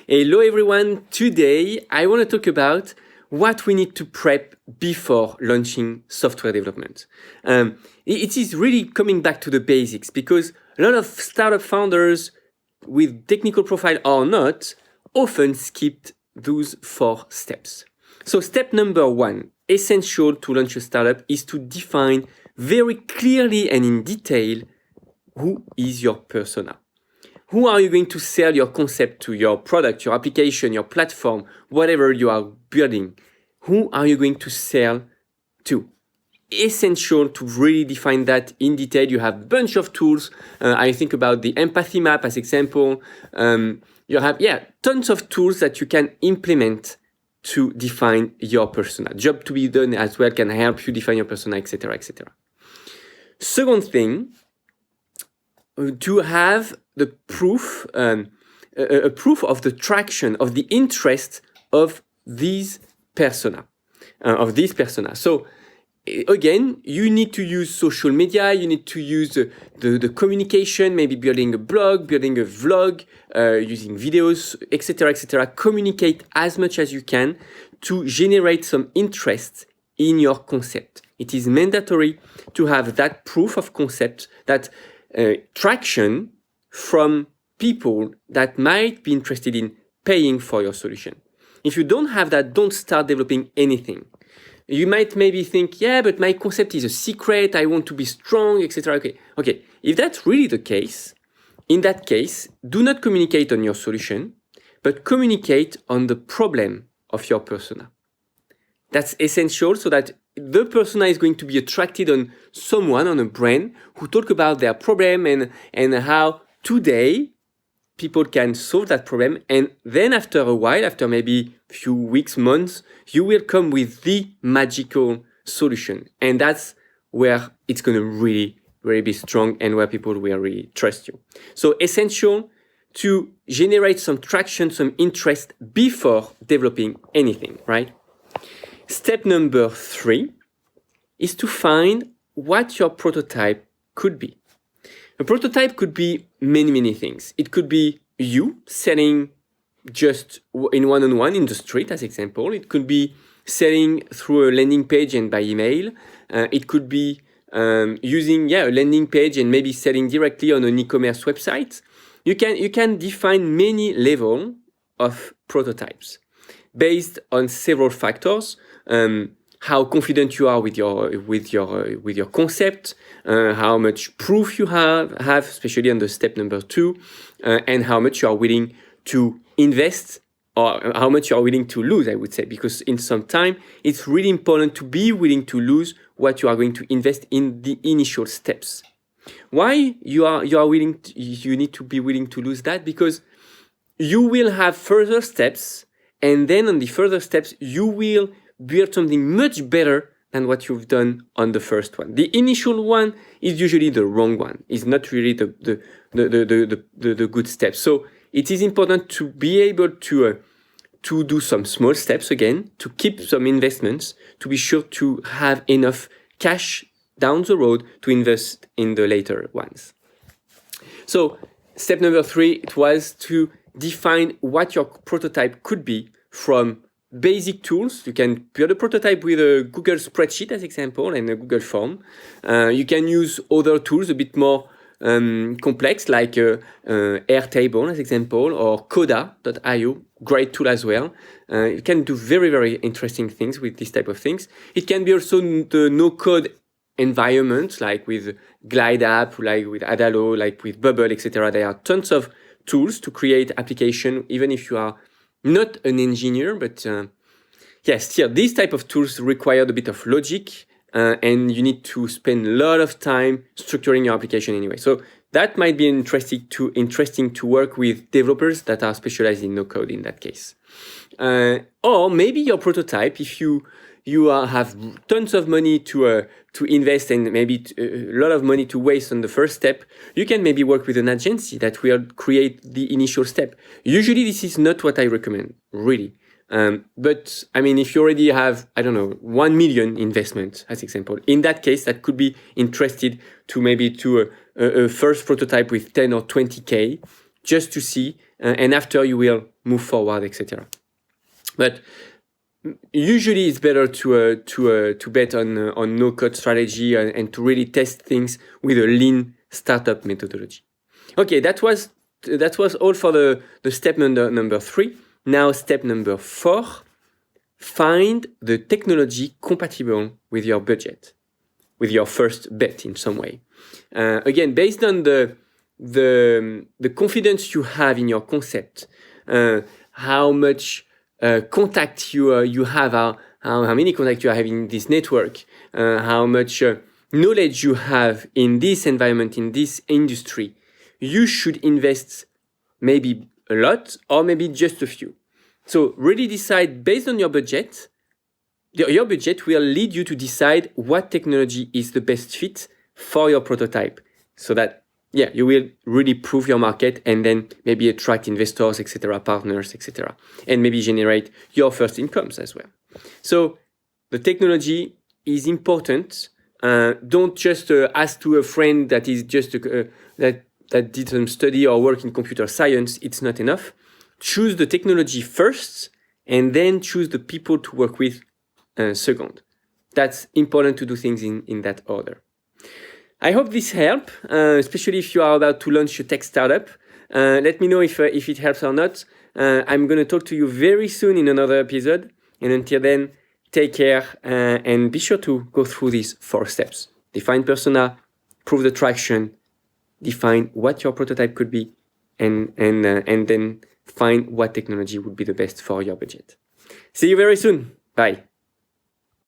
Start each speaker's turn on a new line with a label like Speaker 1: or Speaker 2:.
Speaker 1: Hello everyone, today I want to talk about what we need to prep before launching software development. It is really coming back to the basics because a lot of startup founders with technical profile or not often skipped those 4 steps. So step number 1, essential to launch a startup, is to define very clearly and in detail who is your persona. Who are you going to sell your concept to, your product, your application, your platform, whatever you are building? Who are you going to sell to? Essential to really define that in detail. You have a bunch of tools. I think about the empathy map as example. You have, tons of tools that you can implement to define your persona. Job to be done as well can help you define your persona, etc., etc. Second thing, to have the proof, a proof of the traction, of the interest of these persona, So again, you need to use social media, you need to use the communication, maybe building a blog, building a vlog, using videos, etc., etc. Communicate as much as you can to generate some interest in your concept. It is mandatory to have that proof of concept, that traction from people that might be interested in paying for your solution. If you don't have that, don't start developing anything. You might maybe think, but my concept is a secret, I want to be strong, etc. Okay. If that's really the case, in that case, do not communicate on your solution, but communicate on the problem of your persona. That's essential so that the persona is going to be attracted on someone, on a brand who talk about their problem and how today people can solve that problem. And then after a while, after maybe a few weeks, months, you will come with the magical solution. And that's where it's going to really, really be strong and where people will really trust you. So essential to generate some traction, some interest before developing anything, right? Step number 3 is to find what your prototype could be. A prototype could be many, many things. It could be you selling just in one-on-one in the street, as example. It could be selling through a landing page and by email. It could be using a landing page and maybe selling directly on an e-commerce website. You can define many levels of prototypes based on several factors. How confident you are with your concept, how much proof you have, especially on the step number 2, and how much you are willing to invest or how much you are willing to lose, I would say, because in some time it's really important to be willing to lose what you are going to invest in the initial steps. Why you need to be willing to lose that? Because you will have further steps, and then on the further steps you will build something much better than what you've done on the first one. The initial one is usually the wrong one. It's not really the good steps. So it is important to be able to do some small steps again, to keep some investments, to be sure to have enough cash down the road to invest in the later ones. So step number 3, it was to define what your prototype could be from basic tools. You can build a prototype with a Google spreadsheet as example and a Google form. You can use other tools a bit more complex like Airtable as example or Coda.io, great tool as well. You can do very, very interesting things with this type of things. It can be also the no-code environment like with Glide app, like with Adalo, like with Bubble, etc. There are tons of tools to create application even if you are not an engineer, but still, these type of tools require a bit of logic and you need to spend a lot of time structuring your application anyway. So that might be interesting to work with developers that are specialized in no-code in that case. Or maybe your prototype, if you have tons of money to invest and maybe a lot of money to waste on the first step, you can maybe work with an agency that will create the initial step. Usually this is not what I recommend, really. But I mean, if you already have, 1 million investment, as example, in that case, that could be interested to maybe to a first prototype with 10 or 20K, just to see and after you will move forward, etc. But usually it's better to bet on no-code strategy and to really test things with a lean startup methodology. Okay, that was all for the step number 3. Now step number 4, find the technology compatible with your budget, with your first bet in some way. Again, based on the confidence you have in your concept, how much contact you have, how many contacts you have in this network, how much knowledge you have in this environment, in this industry, you should invest maybe a lot or maybe just a few. So really decide based on your budget. Your budget will lead you to decide what technology is the best fit for your prototype, so that you will really prove your market and then maybe attract investors, etc., partners, etc., and maybe generate your first incomes as well. So the technology is important. Don't just ask to a friend that is just that did some study or work in computer science. It's not enough. Choose the technology first, and then choose the people to work with second. That's important to do things in that order. I hope this helped, especially if you are about to launch your tech startup. Let me know if it helps or not. I'm going to talk to you very soon in another episode. And until then, take care and be sure to go through these 4 steps. Define persona, prove the traction, define what your prototype could be, and then find what technology would be the best for your budget. See you very soon. Bye.